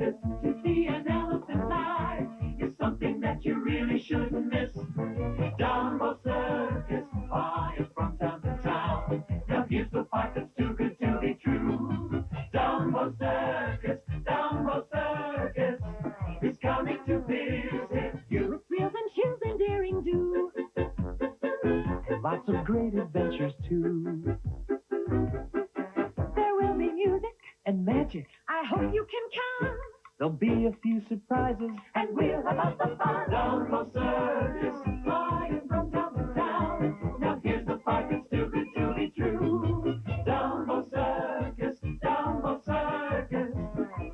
circus to see an elephant live is something that you really shouldn't miss. Dumbo Circus, flying from town to town. Now here's the part that's too good to be true. Dumbo Circus is coming to visit you. With thrills and chills and daring do. Lots of great adventures too. There will be music And magic. I hope you can come. There'll be a few surprises. And we'll have lots of fun. Dumbo Circus, flying from town to town. Now here's the part that's too good to be true. Dumbo Circus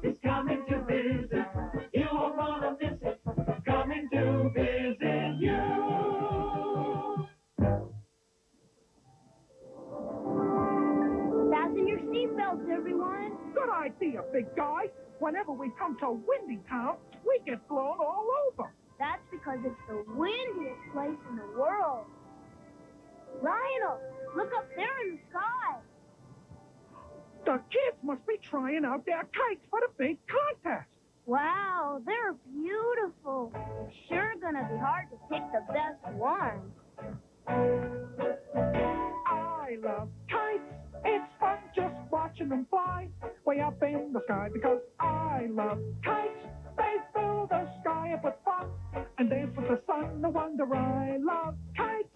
is coming to visit. You won't want to miss it. Coming to visit you. Fasten your seatbelts, everyone. Good idea, big guy. Whenever we come to Windy Town, we get blown all over. That's because it's the windiest place in the world. Lionel, look up there in the sky. The kids must be trying out their kites for the big contest. Wow, they're beautiful. It's sure gonna be hard to pick the best one. I love kites. It's fun just watching them fly way up in the sky because I love kites. They fill the sky up with fun and dance with the sun. No wonder I love kites.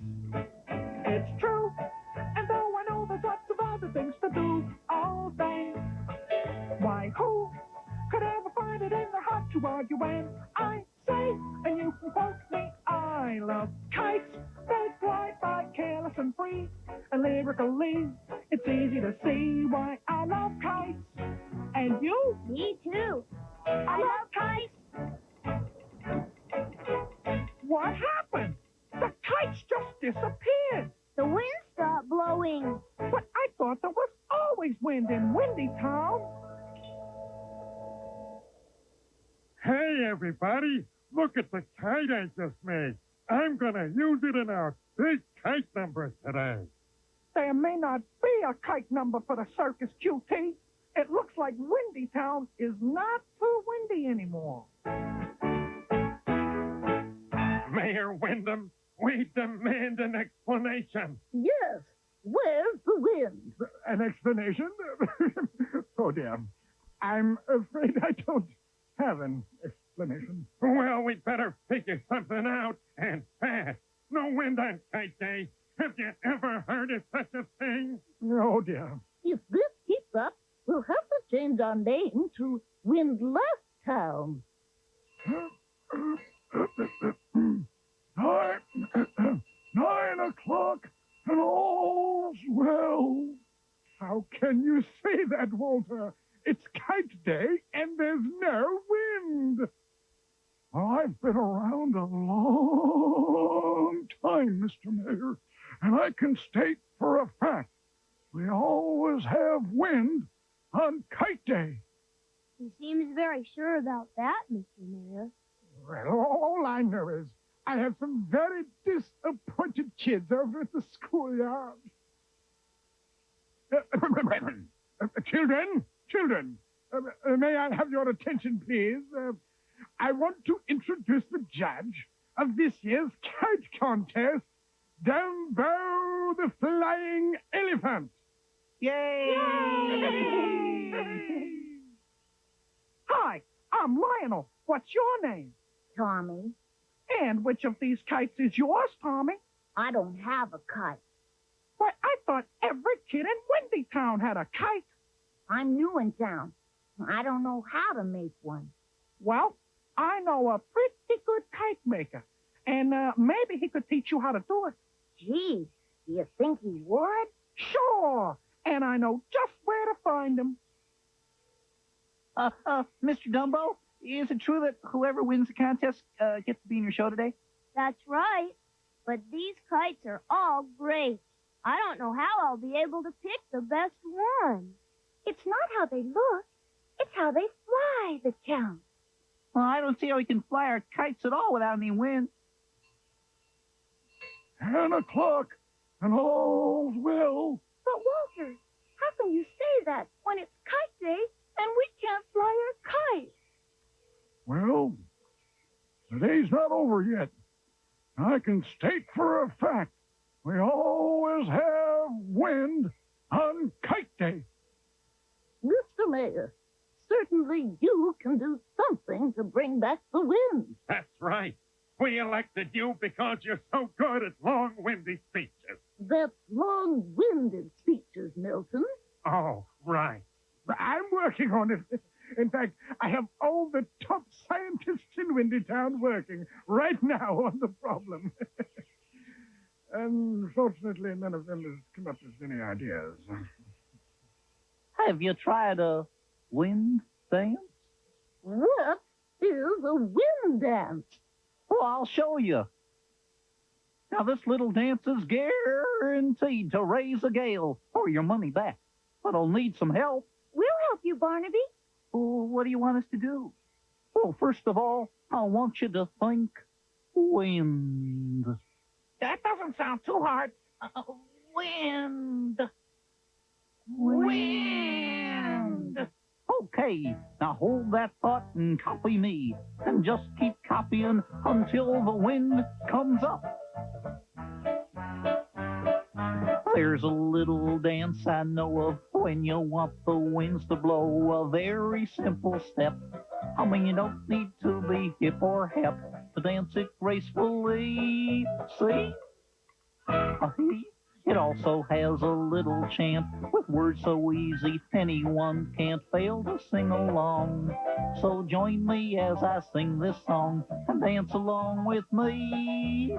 It's true. And though I know there's lots of other things to do all day, why, who could ever find it in their heart to argue when I say, and you can quote me, I love kites. They fly by careless and free, and lyrically, it's easy to see why I love kites. And you? Me too. I love kites. What happened? The kites just disappeared. The wind stopped blowing. But I thought there was always wind in Windy Town. Hey, everybody, look at the kite I just made. I'm going to use it in our big kite number today. There may not be a kite number for the Circus QT. It looks like Windy Town is not too windy anymore. Mayor Wyndham, we demand an explanation. Yes. Where's the wind? An explanation? Oh, dear. I'm afraid I don't have an explanation. Well, we'd better figure something out, and fast. No wind on Kite Day. Have you ever heard of such a thing? Oh, dear. If this keeps up, we'll have to change our name to Windless Town. 9 o'clock and all's well. How can you say that, Walter? It's Kite Day and there's no wind. Well, I've been around a long time, Mr. Mayor, and I can state for a fact we always have wind on Kite Day. He seems very sure about that, Mr. Mayor. Well, all I know is I have some very disappointed kids over at the schoolyard. Children, may I have your attention, please? I want to introduce the judge of this year's kite contest, Dumbo the Flying Elephant. Yay! Hi, I'm Lionel. What's your name? Tommy, And which of these kites is yours, Tommy? I don't have a kite. Why, I thought every kid in Windy Town had a kite. I'm new in town. I don't know how to make one. Well, I know a pretty good kite maker, and maybe he could teach you how to do it. Gee, do you think he would? Sure, and I know just where to find him. Mr. Dumbo, is it true that whoever wins the contest gets to be in your show today? That's right. But these kites are all great. I don't know how I'll be able to pick the best one. It's not how they look. It's how they fly that counts. Well, I don't see how we can fly our kites at all without any wind. 10 o'clock, and all's well. But Walter, how can you say that when it's kite day and we can't fly our kite? The day's not over yet. I can state for a fact we always have wind on Kite Day. Mr. Mayor, certainly you can do something to bring back the wind. That's right. We elected you because you're so good at long, windy speeches. That's long-winded speeches, Milton. Oh, right. I'm working on it. In fact, I have all the top scientists in Windy Town working right now on the problem. Unfortunately, none of them has come up with any ideas. Have you tried a wind dance? What is a wind dance? Well, I'll show you. Now, this little dance is guaranteed to raise a gale or your money back. But I'll need some help. We'll help you, Barnaby. Well, what do you want us to do? Well, first of all, I want you to think wind. That doesn't sound too hard. Wind. Wind. Okay, now hold that thought and copy me. And just keep copying until the wind comes up. There's a little dance I know of when you want the winds to blow. A very simple step. I mean, you don't need to be hip or hep to dance it gracefully. See? It also has a little chant with words so easy anyone can't fail to sing along. So join me as I sing this song and dance along with me.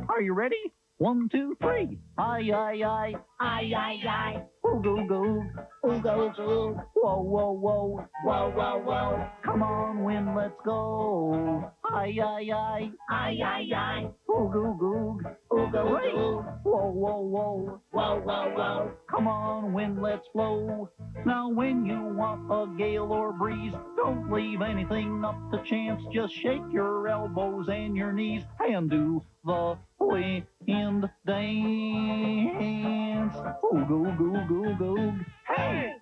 Are you ready? 1, 2, 3. Aye, aye, aye. Aye, aye, aye. Oog, oog, oog. Oog, oog, oog. Whoa, whoa, whoa. Whoa, whoa, whoa. Come on, wind, let's go. Aye, aye, aye. Aye, aye, aye. Oog, oog, oog. Oog, oog, Wait. oog. Whoa, whoa, whoa. Whoa, whoa, whoa. Come on, wind, let's blow. Now, when you want a gale or breeze, don't leave anything up to chance. Just shake your elbows and your knees and do the wind dance. Oog, oog, oog, oog, oog. Hey!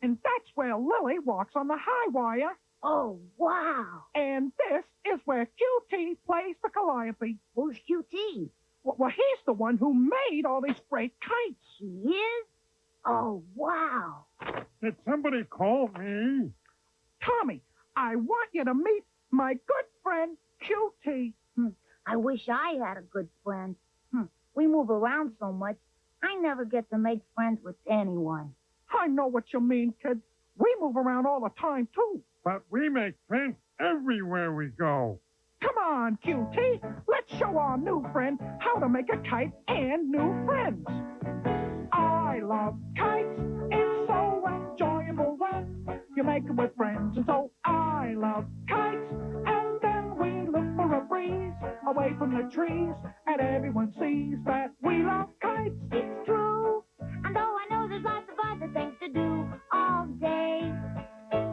And that's where Lily walks on the high wire. Oh, wow. And this is where QT plays the calliope. Who's QT? Well, he's the one who made all these great kites. He is? Oh, wow. Did somebody call me? Tommy, I want you to meet my good friend QT. I wish I had a good friend. We move around so much, I never get to make friends with anyone. I know what you mean, kid. We move around all the time, too. But we make friends everywhere we go. Come on, QT. Let's show our new friend how to make a kite and new friends. I love kites. It's so enjoyable when you make them with friends. And so I love kites. And then we look for a breeze away from the trees. And everyone sees that we love kites. It's true. And though I know there's lots of other things to do all day,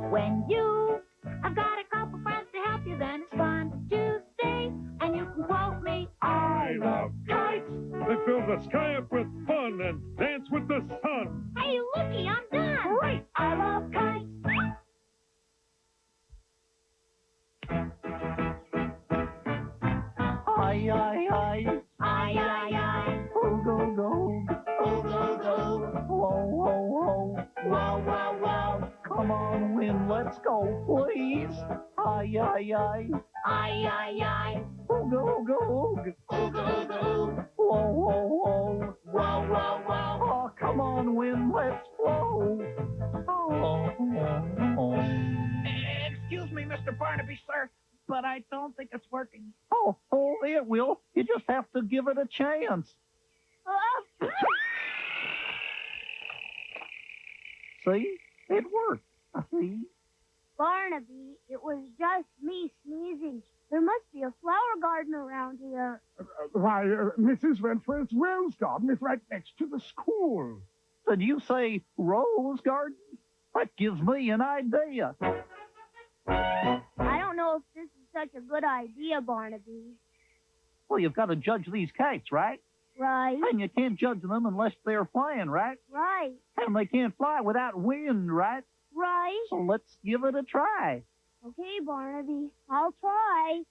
when you have got a couple friends to help you, then it's fun to stay. And you can quote me, I love kites. They fill the sky up with fun and dance with the sun. hey, looky, I'm done. Great. I love kites. Aye, aye, aye. Aye, aye, aye. Oog, oog, oog. Oog, oog, oog. Whoa, whoa, whoa. Whoa, whoa, whoa. Come on, wind, let's go, please. Aye, aye, aye. Aye, aye, aye. Oog, oog, oog. Oog, oog, oog. Whoa, whoa, whoa. Whoa, whoa, whoa. Oh, come on, wind, let's blow. Oh, oh, oh. Excuse me, Mr. Barnaby, sir, but I don't think it's working. Oh, it will. You just have to give it a chance. See? It worked. See? Barnaby, it was just me sneezing. There must be a flower garden around here. Why, Mrs. Wentworth's rose garden is right next to the school. Did you say rose garden? That gives me an idea. I don't know if this is such a good idea, Barnaby. Well, you've got to judge these kites, right? Right? And you can't judge them unless they're flying, right? Right. And they can't fly without wind, right? Right? So let's give it a try. Okay, Barnaby, I'll try.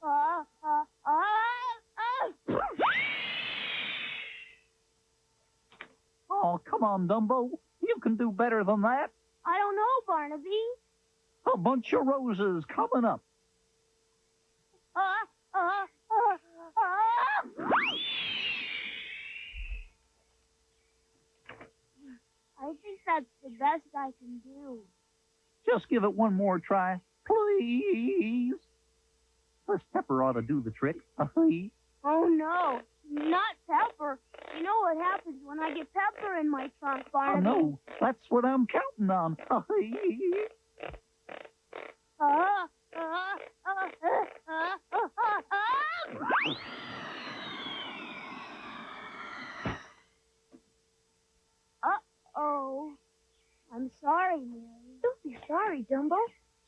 Uh, uh, uh. Oh, come on, Dumbo. You can do better than that. I don't know, Barnaby. A bunch of roses coming up. Uh, uh, uh. I think that's the best I can do. Just give it one more try, please. This pepper ought to do the trick. Oh, no, not pepper. You know what happens when I get pepper in my trunk, Oh, Barnaby? no, that's what I'm counting on. Uh-oh. I'm sorry, Mary. Don't be sorry, Dumbo.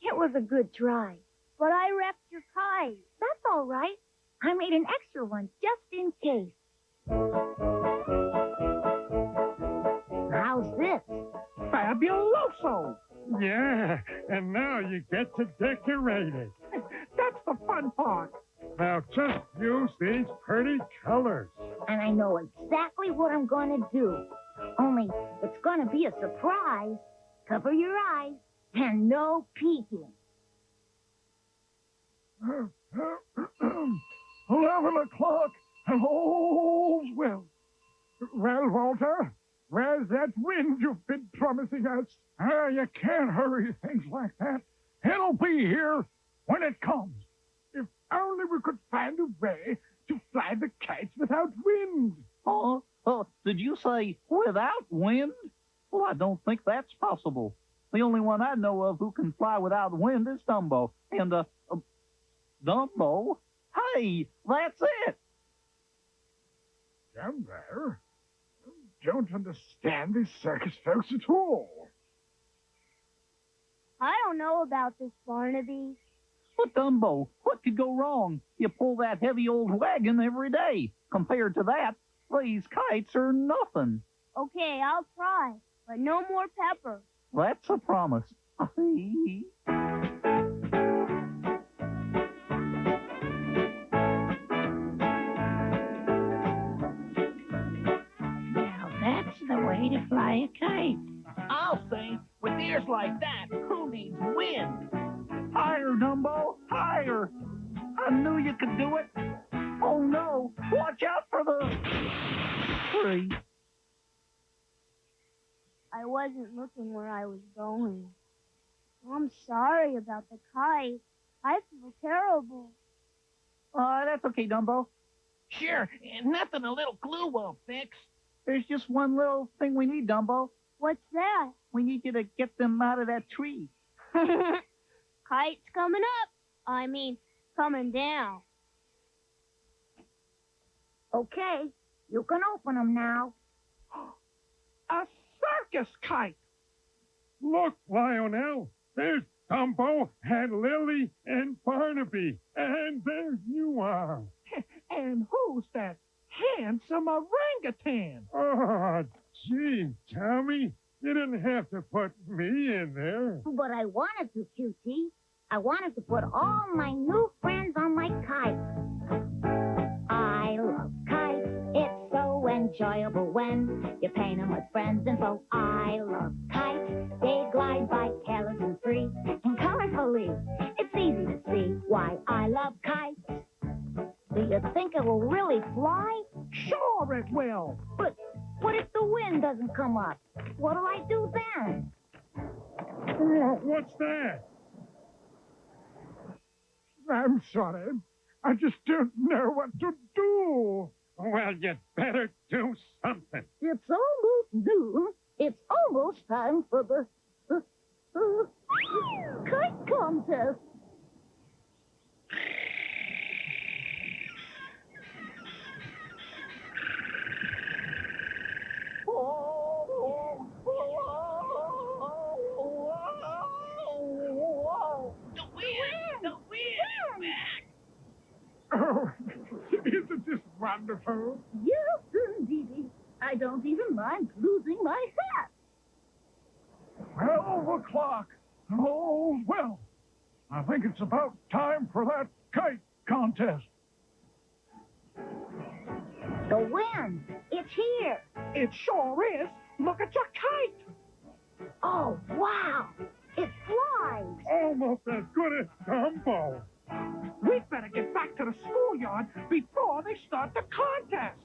It was a good try. But I wrecked your kite. That's all right. I made an extra one just in case. How's this? Fabuloso! Yeah, and now you get to decorate it. That's the fun part. Now just use these pretty colors. And I know exactly what I'm going to do. Only it's going to be a surprise. Cover your eyes and no peeking. 11 o'clock and all's well. Well, Walter, where's that wind you've been promising us? You can't hurry things like that. It'll be here when it comes. If only we could find a way to fly the kites without wind. Oh, did you say without wind? Well, I don't think that's possible. The only one I know of who can fly without wind is Dumbo. And, Dumbo? Hey, that's it! Down there? Don't understand these circus folks at all. I don't know about this, Barnaby. But Dumbo, what could go wrong? You pull that heavy old wagon every day. Compared to that, these kites are nothing. Okay, I'll try, but no more pepper. That's a promise. Now that's the way to fly a kite. I'll say, with ears like that, who needs wind? Higher, Dumbo, higher. I knew you could do it. Oh, no. Watch out for the tree. I wasn't looking where I was going. I'm sorry about the kite. I feel terrible. That's okay, Dumbo. Sure, nothing a little glue won't fix. There's just one little thing we need, Dumbo. What's that? We need you to get them out of that tree. Kite's coming up. I mean, coming down. Okay, you can open them now. A circus kite! Look, Lionel, there's Dumbo and Lily and Barnaby, and there you are. And who's that handsome orangutan? Oh, gee, Tommy, you didn't have to put me in there. But I wanted to, QT. I wanted to put all my new friends on my kite. I love kites. It's so enjoyable when you paint them with friends and foes. I love kites. They glide by careless and free and colorfully. It's easy to see why I love kites. Do you think it will really fly? Sure it will. But what if the wind doesn't come up? What'll I do then? Oh, what's that? I'm sorry. I just don't know what to do. Well, you'd better do something. It's almost noon. It's almost time for the kite contest. The wind, back. Oh, isn't this wonderful? Yes, indeedy. I don't even mind losing my hat. 12 o'clock, All's well. I think it's about time for that kite contest. The wind. It's here. It sure is. Look at your kite. Oh, wow. It flies. Almost as good as Dumbo. We'd better get back to the schoolyard before they start the contest.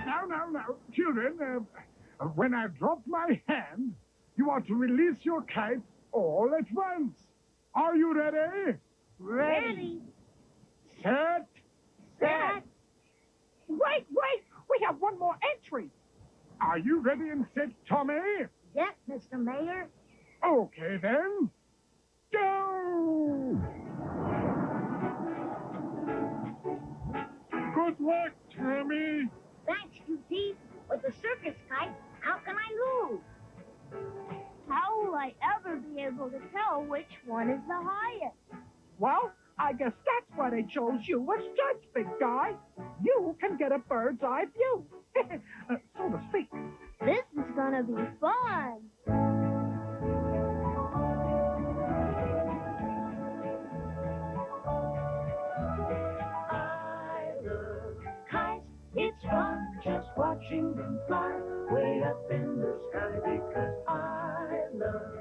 Now, children, when I drop my hand, you are to release your kite all at once. Are you ready? Ready. Set. Wait. We have one more entry. Are you ready and set, Tommy? Yes, Mr. Mayor. Okay, then. Go! Good luck, Tommy. Thanks, QT. With the circus kite, how can I lose? How will I ever be able to tell which one is the highest? Well, I guess that's why they chose you as judge, big guy. You can get a bird's eye view, so to speak. This is gonna be fun. I love kites. It's fun just watching them fly way up in the sky because I love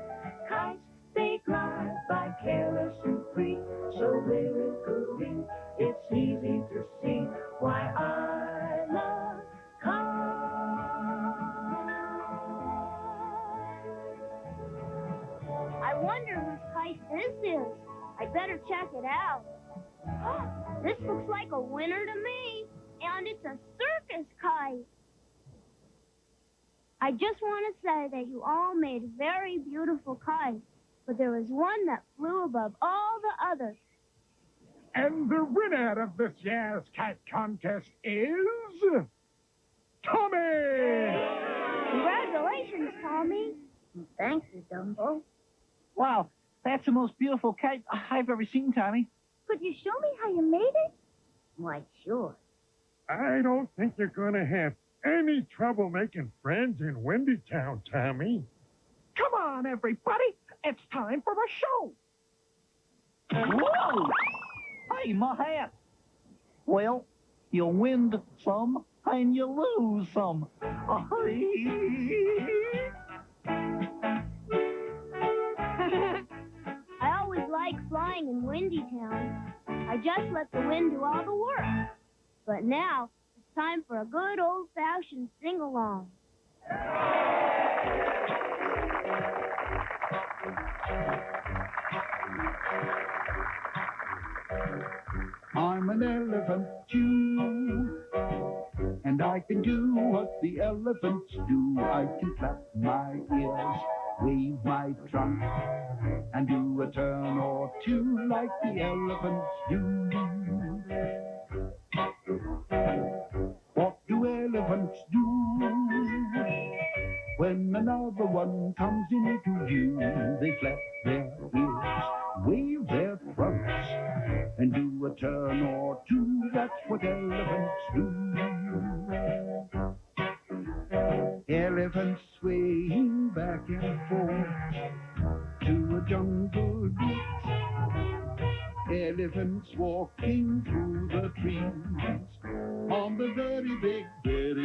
kites. They glide by careless and free, so lyrically it's easy to see why I love kites. I wonder whose kite this is. I better check it out. This looks like a winner to me, and it's a circus kite. I just want to say that you all made very beautiful kites, but there was one that flew above all the others. And the winner of this year's kite contest is... Tommy! Congratulations, Tommy. Thank you, Dumbo. Wow, that's the most beautiful kite I've ever seen, Tommy. Could you show me how you made it? Why, sure. I don't think you're going to have any trouble making friends in Windy Town, Tommy. Come on, everybody. It's time for a show. Whoa! Hey, my hat. Well, you win some and you lose some. I always like flying in Windy Town. I just let the wind do all the work. But now, it's time for a good old-fashioned sing-along. I'm an elephant too, and I can do what the elephants do. I can clap my ears, wave my trunk, and do a turn or two like the elephants do. What do elephants do when another one comes into view? They flap their ears, wave their trunks, and do a turn or two. That's what elephants do. Elephants swaying back and forth to a jungle beat. Elephants walking through the trees on the very big feet.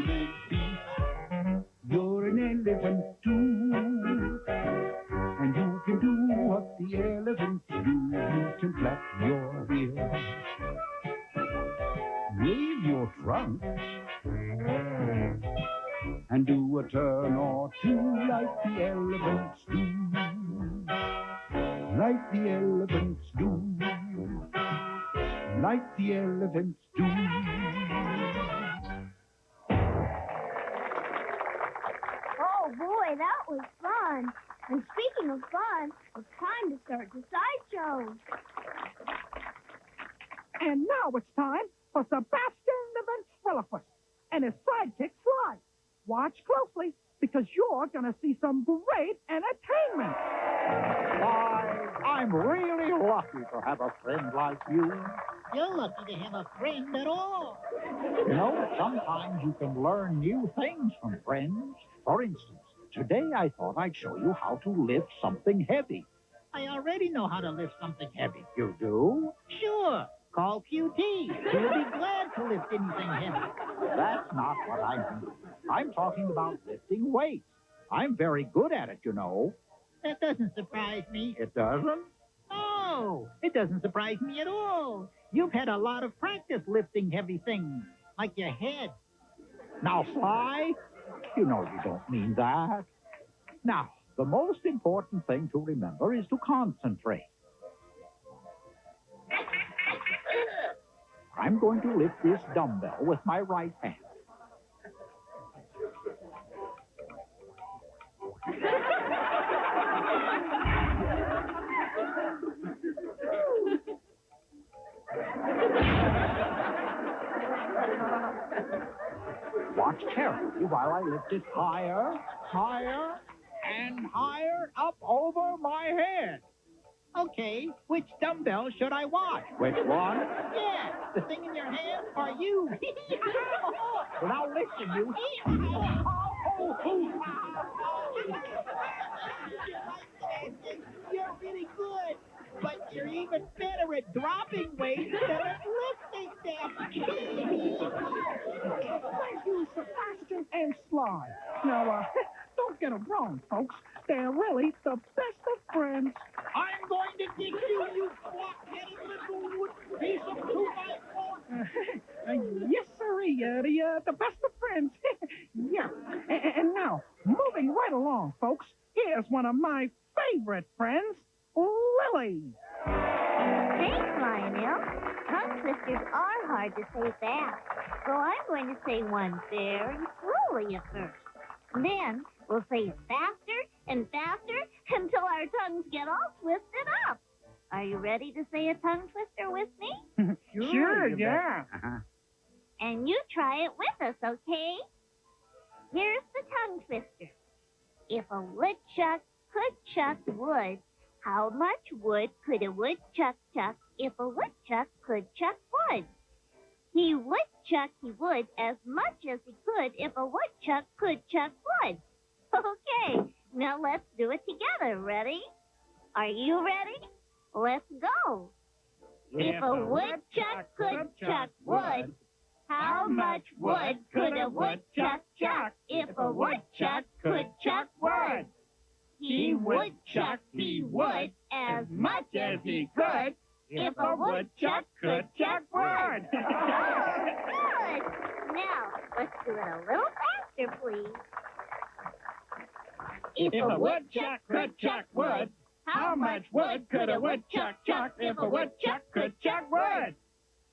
You're an elephant too, and you can do what the elephants do. You can flap your ears, wave your trunk, and do a turn or two like the elephants do. Like the elephants do. Like the elephants do. Oh, boy, that was fun. And speaking of fun, it's time to start the sideshow. And now it's time for Sebastian the ventriloquist and his sidekick Sly. Watch closely, because you're going to see some great entertainment. Why, I'm really lucky to have a friend like you. You're lucky to have a friend at all. You know, sometimes you can learn new things from friends. For instance, Today I thought I'd show you how to lift something heavy. I already know how to lift something heavy. You do? Sure. Call QT. He'll be glad to lift anything heavy. That's not what I mean. I'm talking about lifting weights. I'm very good at it, you know. That doesn't surprise me. It doesn't? No, it doesn't surprise me at all. You've had a lot of practice lifting heavy things, like your head. Now, Sly, you know you don't mean that. Now, the most important thing to remember is to concentrate. I'm going to lift this dumbbell with my right hand. Watch carefully while I lift it higher, higher, and higher up over my head. Okay, which dumbbell should I watch? Which one? Yeah, the thing in your hand or you? Now listen, you. You're really good, but you're even better at dropping weights than at lifting them. Thank you, Sebastian and Sly. Now, don't get them wrong, folks. They're really the best of friends. I'm going to get you, you block-headed little wood piece of 2x4. Yes, sirree. The best of friends. Yeah. And now, moving right along, folks, here's one of my favorite friends, Lily. Thanks, Lionel. Tongue twisters are hard to say fast, so I'm going to say one very slowly at first. Then we'll say it faster and faster until our tongues get all twisted up. Are you ready to say a tongue twister with me? Sure, yeah. And you try it with us, okay? Here's the tongue twister. If a woodchuck could chuck wood, how much wood could a woodchuck chuck if a woodchuck could chuck wood? He would chuck, he would, as much as he could if a woodchuck could chuck wood. Okay, now let's do it together. Ready? Are you ready? Let's go. If a woodchuck could chuck wood, how much wood could a woodchuck chuck if a woodchuck could chuck wood? He would chuck, he would, as much as he could, if a woodchuck could chuck wood. Oh, good. Now, let's do it a little faster, please. If a woodchuck could chuck wood, how much wood could a woodchuck chuck if a woodchuck could chuck wood?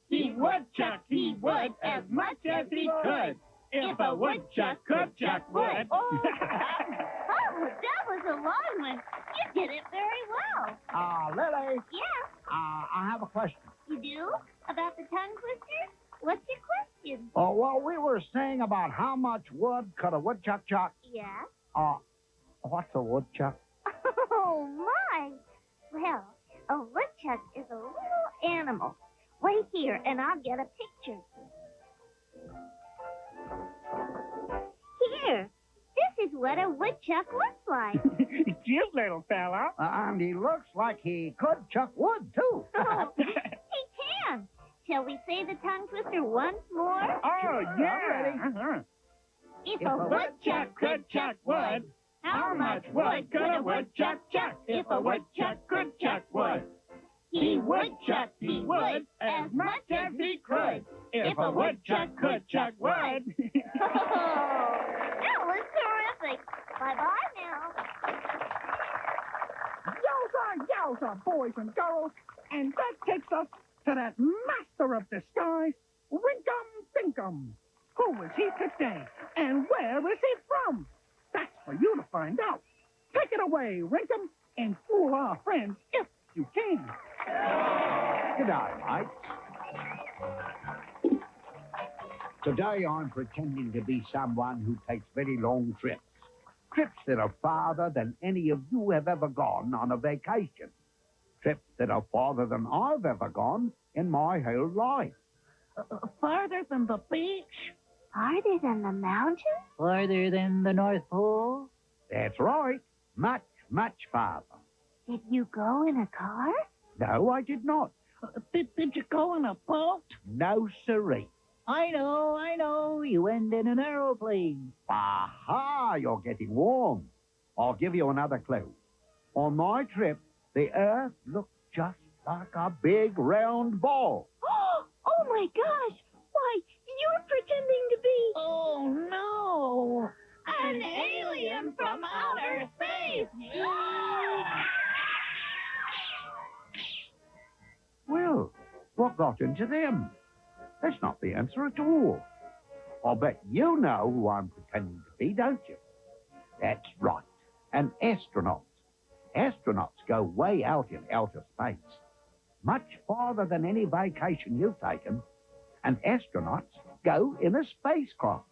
He would chuck, he would, as much as he could, if a woodchuck could chuck wood. Oh, that was a long one. You did it very well. Lily, Yes, I have a question. you do? About the tongue twister? What's your question? Oh, well, we were saying about how much wood could a woodchuck chuck. Yes? What's a woodchuck? Oh, my. Well, a woodchuck is a little animal. Wait here, and I'll get a picture. Here. This is what a woodchuck looks like. Cute little fella. And he looks like he could chuck wood, too. Oh, he can. Shall we say the tongue twister once more? Oh, yeah. If a woodchuck could chuck wood, how much wood could a woodchuck chuck if a woodchuck could chuck wood? He would chuck, he would, as much as he could, if a woodchuck could chuck wood. That was terrific. Bye-bye now. Yowza, boys and girls. And that takes us to that master of disguise, Rinkum Dinkum. Who is he today? And where is he from? That's for you to find out. Take it away, Rinkum, and fool our friends if you can. Good day, mate. Today I'm pretending to be someone who takes very long trips. Trips that are farther than any of you have ever gone on a vacation. Trips that are farther than I've ever gone in my whole life. Farther than the beach? Farther than the mountains? Farther than the North Pole? That's right. Much, much farther. Did you go in a car? No, I did not. Did you go in a boat? No, siree. I know. You went in an aeroplane. Aha, you're getting warm. I'll give you another clue. On my trip, the Earth looked just like a big round ball. Oh, my gosh. Why, you're pretending to be... Oh, no. An alien from outer space. Well, what got into them? That's not the answer at all. I'll bet you know who I'm pretending to be, don't you? That's right, an astronaut. Astronauts go way out in outer space, much farther than any vacation you've taken, and astronauts go in a spacecraft.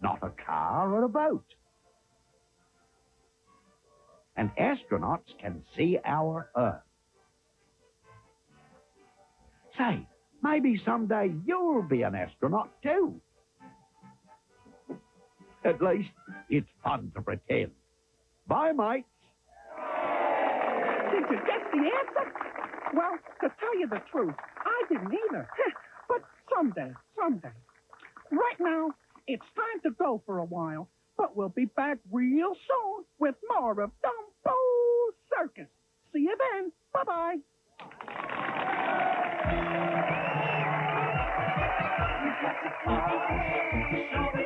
Not a car or a boat. And astronauts can see our Earth. Say, maybe someday you'll be an astronaut too. At least it's fun to pretend. Bye, mates. Did you get the answer? Well, to tell you the truth, I didn't either. But someday. Right now, it's time to go for a while. But we'll be back real soon with more of Dumbo Circus. See you then. Bye-bye. Show me